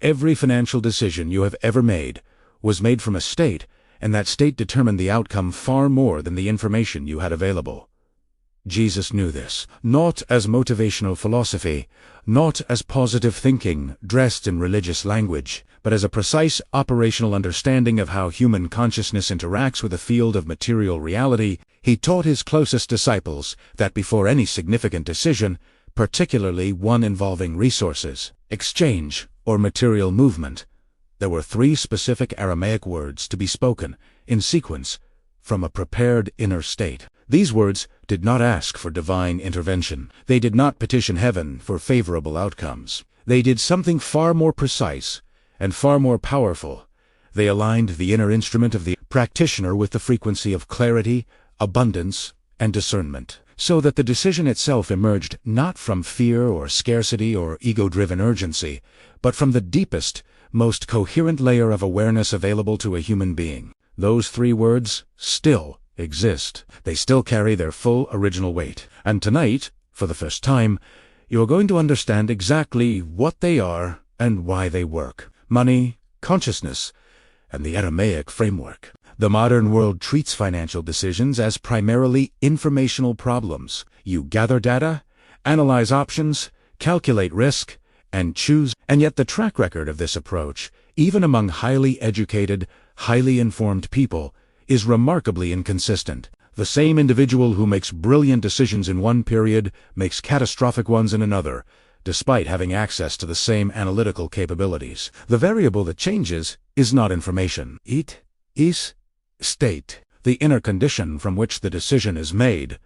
Every financial decision you have ever made was made from a state, and that state determined the outcome far more than the information you had available. Jesus knew this, not as motivational philosophy, not as positive thinking dressed in religious language, but as a precise operational understanding of how human consciousness interacts with the field of material reality. He taught his closest disciples that before any significant decision, particularly one involving resources, exchange, or material movement, there were 3 specific Aramaic words to be spoken, in sequence, from a prepared inner state. These words did not ask for divine intervention. They did not petition heaven for favorable outcomes. They did something far more precise and far more powerful. They aligned the inner instrument of the practitioner with the frequency of clarity, abundance, and discernment, so that the decision itself emerged not from fear or scarcity or ego-driven urgency, but from the deepest, most coherent layer of awareness available to a human being. Those 3 words still exist. They still carry their full original weight. And tonight, for the first time, you are going to understand exactly what they are and why they work. Money, consciousness, and the Aramaic framework. The modern world treats financial decisions as primarily informational problems. You gather data, analyze options, calculate risk, and choose. And yet the track record of this approach, even among highly educated, highly informed people, is remarkably inconsistent. The same individual who makes brilliant decisions in one period makes catastrophic ones in another, despite having access to the same analytical capabilities. The variable that changes is not information. It is state, the inner condition from which the decision is made.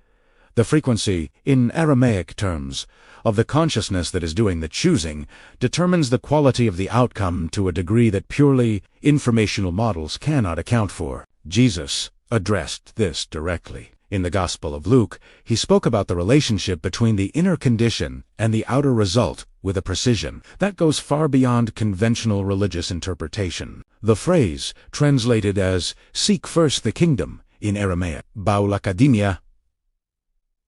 The frequency, in Aramaic terms, of the consciousness that is doing the choosing determines the quality of the outcome to a degree that purely informational models cannot account for. Jesus addressed this directly. In the Gospel of Luke, he spoke about the relationship between the inner condition and the outer result with a precision that goes far beyond conventional religious interpretation. The phrase, translated as, "Seek first the kingdom," in Aramaic, Baulakadimia,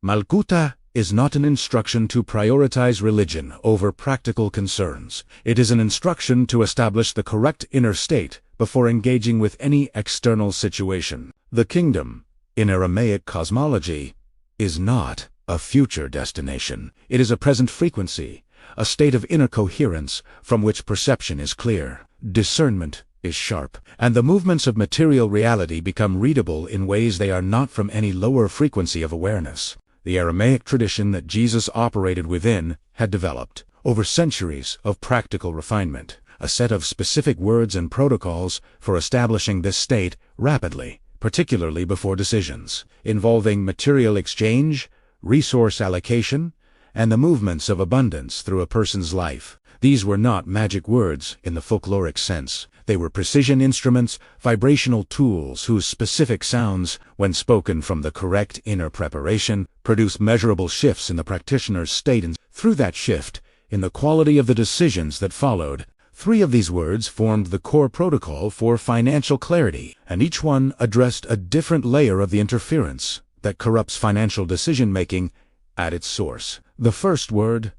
Malkuta, is not an instruction to prioritize religion over practical concerns. It is an instruction to establish the correct inner state before engaging with any external situation. The kingdom, in Aramaic cosmology, is not a future destination. It is a present frequency, a state of inner coherence from which perception is clear, discernment is sharp, and the movements of material reality become readable in ways they are not from any lower frequency of awareness. The Aramaic tradition that Jesus operated within had developed, over centuries of practical refinement, a set of specific words and protocols for establishing this state rapidly, particularly before decisions, involving material exchange, resource allocation, and the movements of abundance through a person's life. These were not magic words in the folkloric sense. They were precision instruments, vibrational tools whose specific sounds, when spoken from the correct inner preparation, produce measurable shifts in the practitioner's state and, through that shift, in the quality of the decisions that followed. 3 of these words formed the core protocol for financial clarity, and each one addressed a different layer of the interference that corrupts financial decision-making at its source. The first word,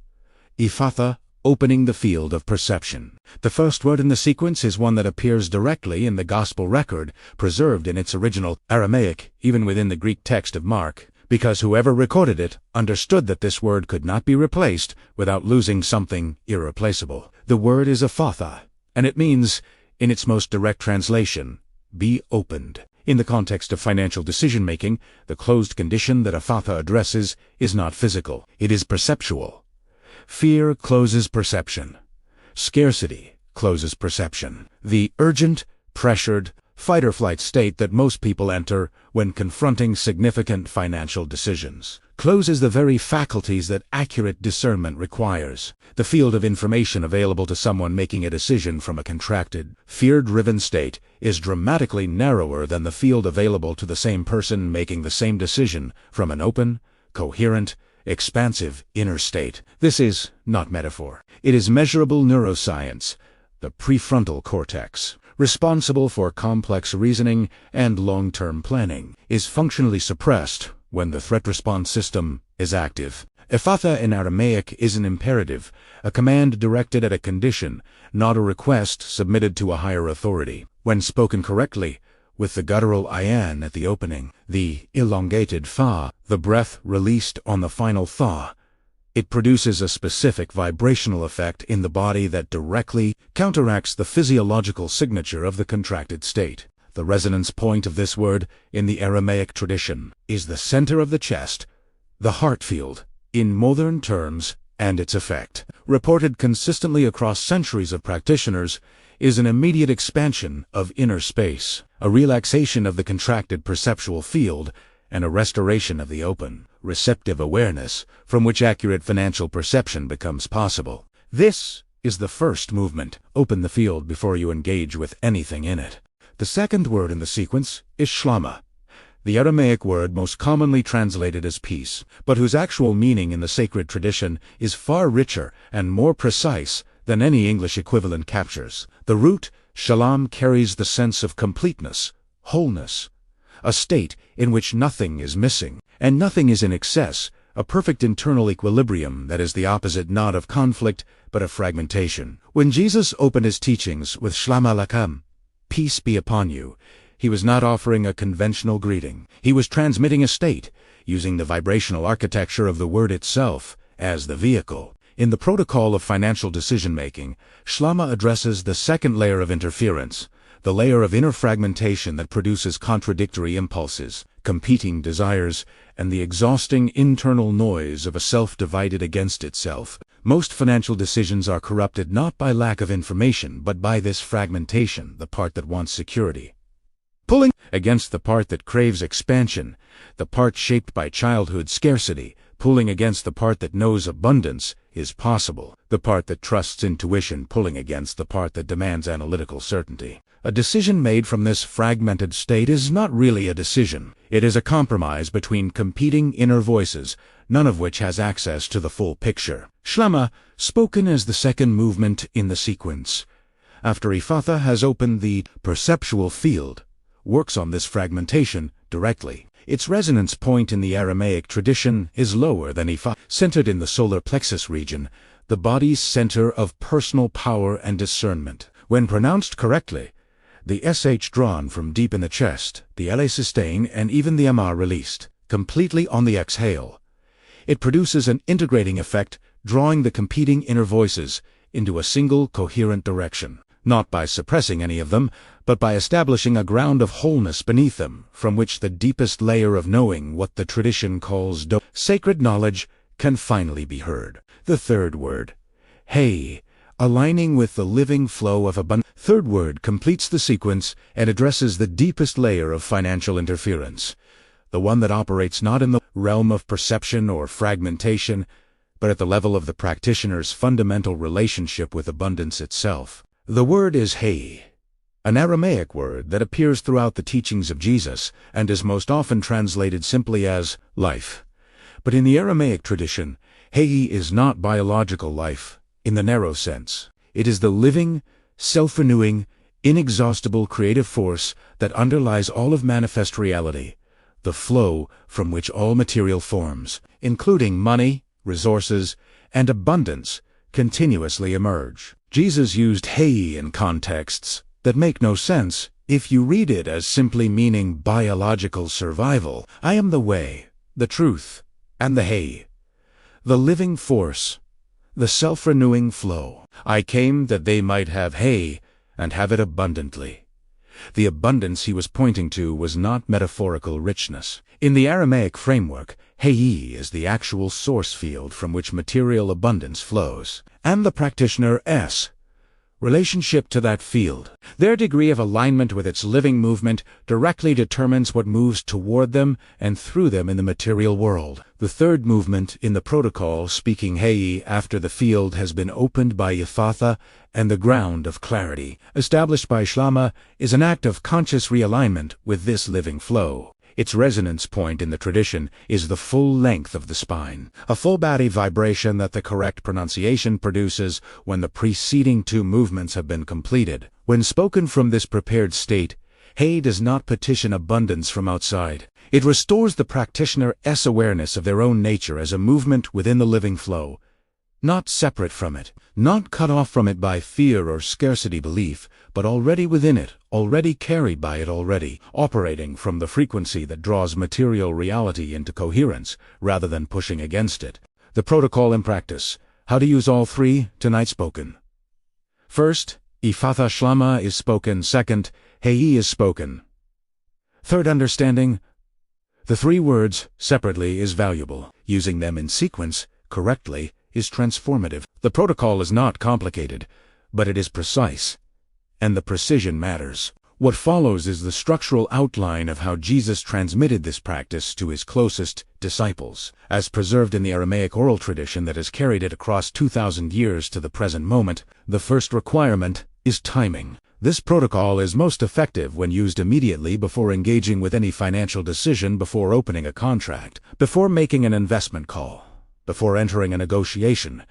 Ephatha, opening the field of perception. The first word in the sequence is one that appears directly in the Gospel record, preserved in its original Aramaic, even within the Greek text of Mark, because whoever recorded it understood that this word could not be replaced without losing something irreplaceable. The word is Ephatha, and it means, in its most direct translation, be opened. In the context of financial decision-making, the closed condition that Ephatha addresses is not physical, it is perceptual. Fear closes perception. Scarcity closes perception. The urgent, pressured, fight-or-flight state that most people enter when confronting significant financial decisions closes the very faculties that accurate discernment requires. The field of information available to someone making a decision from a contracted, fear-driven state is dramatically narrower than the field available to the same person making the same decision from an open, coherent, expansive inner state. This is not metaphor. It is measurable neuroscience, the prefrontal cortex, responsible for complex reasoning and long-term planning, is functionally suppressed when the threat response system is active. Ephatha in Aramaic is an imperative, a command directed at a condition, not a request submitted to a higher authority. When spoken correctly, with the guttural ayan at the opening, the elongated fa, the breath released on the final tha, it produces a specific vibrational effect in the body that directly counteracts the physiological signature of the contracted state. The resonance point of this word in the Aramaic tradition is the center of the chest, the heart field, in modern terms, and its effect, reported consistently across centuries of practitioners, is an immediate expansion of inner space, a relaxation of the contracted perceptual field, and a restoration of the open, receptive awareness from which accurate financial perception becomes possible. This is the first movement. Open the field before you engage with anything in it. The second word in the sequence is Schlama, the Aramaic word most commonly translated as peace, but whose actual meaning in the sacred tradition is far richer and more precise than any English equivalent captures. The root, shalom, carries the sense of completeness, wholeness, a state in which nothing is missing and nothing is in excess, a perfect internal equilibrium that is the opposite not of conflict but of fragmentation. When Jesus opened his teachings with Shlama Lakam, peace be upon you, he was not offering a conventional greeting. He was transmitting a state, using the vibrational architecture of the word itself as the vehicle. In the protocol of financial decision-making, Schlama addresses the second layer of interference, the layer of inner fragmentation that produces contradictory impulses, competing desires, and the exhausting internal noise of a self divided against itself. Most financial decisions are corrupted not by lack of information, but by this fragmentation, the part that wants security pulling against the part that craves expansion, the part shaped by childhood scarcity, pulling against the part that knows abundance is possible, the part that trusts intuition pulling against the part that demands analytical certainty. A decision made from this fragmented state is not really a decision. It is a compromise between competing inner voices, none of which has access to the full picture. Schlama, spoken as the second movement in the sequence, after Ephatha has opened the perceptual field, works on this fragmentation directly. Its resonance point in the Aramaic tradition is lower than Ephatha, centered in the solar plexus region, the body's center of personal power and discernment. When pronounced correctly, the SH drawn from deep in the chest, the LA sustained, and even the MR released, completely on the exhale. It produces an integrating effect, drawing the competing inner voices into a single coherent direction, not by suppressing any of them, but by establishing a ground of wholeness beneath them, from which the deepest layer of knowing, what the tradition calls sacred knowledge, can finally be heard. The third word, hey, aligning with the living flow of abundance. Third word completes the sequence and addresses the deepest layer of financial interference, the one that operates not in the realm of perception or fragmentation, but at the level of the practitioner's fundamental relationship with abundance itself. The word is hey, an Aramaic word that appears throughout the teachings of Jesus and is most often translated simply as life. But in the Aramaic tradition, hey is not biological life in the narrow sense. It is the living, self-renewing, inexhaustible creative force that underlies all of manifest reality, the flow from which all material forms, including money, resources, and abundance, continuously emerge. Jesus used hey in contexts that make no sense if you read it as simply meaning biological survival. I am the way, the truth, and the hey, the living force, the self-renewing flow. I came that they might have hey, and have it abundantly. The abundance he was pointing to was not metaphorical richness. In the Aramaic framework, hey is the actual source field from which material abundance flows, and the practitioner's relationship to that field. Their degree of alignment with its living movement directly determines what moves toward them and through them in the material world. The third movement in the protocol, speaking hey after the field has been opened by Ephatha and the ground of clarity, established by Schlama, is an act of conscious realignment with this living flow. Its resonance point in the tradition is the full length of the spine, a full-body vibration that the correct pronunciation produces when the preceding two movements have been completed. When spoken from this prepared state, Hay does not petition abundance from outside. It restores the practitioner's awareness of their own nature as a movement within the living flow, not separate from it, not cut off from it by fear or scarcity belief, but already within it, already carried by it, already operating from the frequency that draws material reality into coherence rather than pushing against it. The protocol in practice. How to use all three, tonight spoken. First, Ephatha Schlama is spoken. Second, Hay is spoken. Third, understanding the three words separately is valuable. Using them in sequence, correctly, is transformative. The protocol is not complicated, but it is precise, and the precision matters. What follows is the structural outline of how Jesus transmitted this practice to his closest disciples, as preserved in the Aramaic oral tradition that has carried it across 2,000 years to the present moment. The first requirement is timing. This protocol is most effective when used immediately before engaging with any financial decision, before opening a contract, before making an investment call, before entering a negotiation,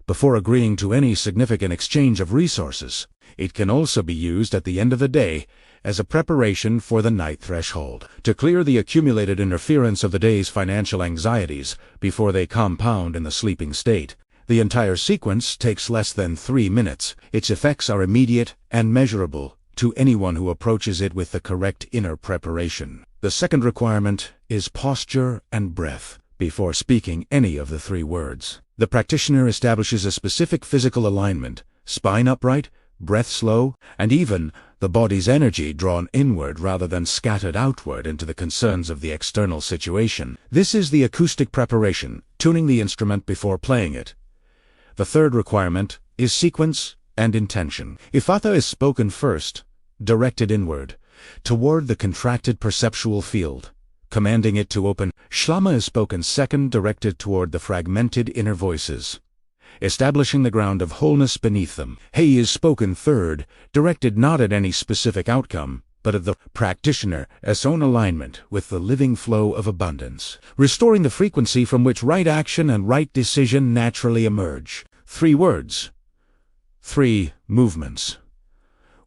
before agreeing to any significant exchange of resources. It can also be used at the end of the day as a preparation for the night threshold, to clear the accumulated interference of the day's financial anxieties before they compound in the sleeping state. The entire sequence takes less than 3 minutes. Its effects are immediate and measurable to anyone who approaches it with the correct inner preparation. The second requirement is posture and breath before speaking any of the three words. The practitioner establishes a specific physical alignment, spine upright, breath slow, and even the body's energy drawn inward rather than scattered outward into the concerns of the external situation. This is the acoustic preparation, tuning the instrument before playing it. The third requirement is sequence and intention. Ephatha is spoken first, directed inward, toward the contracted perceptual field, commanding it to open. Schlama is spoken second, directed toward the fragmented inner voices, establishing the ground of wholeness beneath them. Hay is spoken third, directed not at any specific outcome, but at the practitioner's own alignment with the living flow of abundance, restoring the frequency from which right action and right decision naturally emerge. 3 words, 3 movements.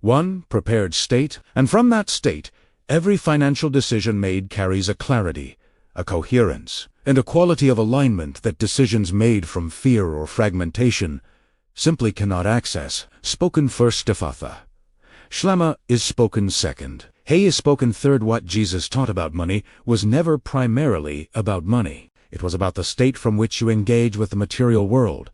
1. Prepared state, and from that state, every financial decision made carries a clarity, a coherence, and a quality of alignment that decisions made from fear or fragmentation simply cannot access. Spoken first, Ephatha. Schlama is spoken second. Hay is spoken third. What Jesus taught about money was never primarily about money. It was about the state from which you engage with the material world,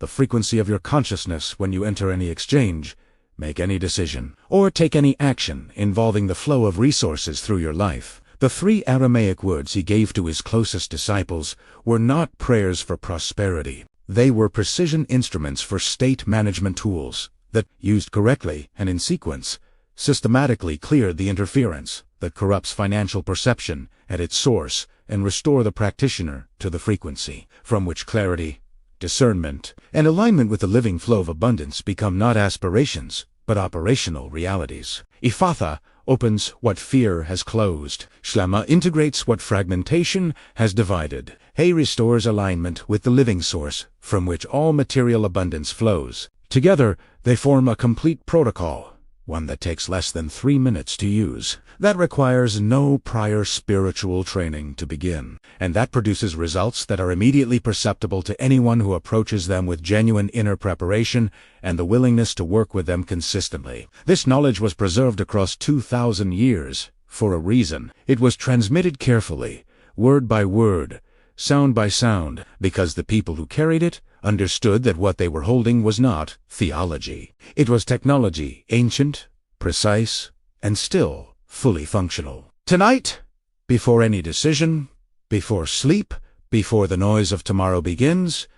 the frequency of your consciousness when you enter any exchange, make any decision, or take any action involving the flow of resources through your life. The 3 Aramaic words he gave to his closest disciples were not prayers for prosperity. They were precision instruments for state management tools that, used correctly and in sequence, systematically cleared the interference that corrupts financial perception at its source and restore the practitioner to the frequency from which clarity, discernment, and alignment with the living flow of abundance become not aspirations, but operational realities. Ephatha opens what fear has closed. Schlama integrates what fragmentation has divided. Hay restores alignment with the living source from which all material abundance flows. Together, they form a complete protocol, one that takes less than 3 minutes to use, that requires no prior spiritual training to begin, and that produces results that are immediately perceptible to anyone who approaches them with genuine inner preparation and the willingness to work with them consistently. This knowledge was preserved across 2,000 years for a reason. It was transmitted carefully, word by word, sound by sound, because the people who carried it understood that what they were holding was not theology. It was technology, ancient, precise, and still fully functional. Tonight, before any decision, before sleep, before the noise of tomorrow begins,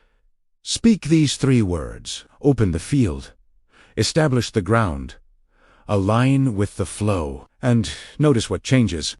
speak these 3 words. Open the field, establish the ground, align with the flow, and notice what changes.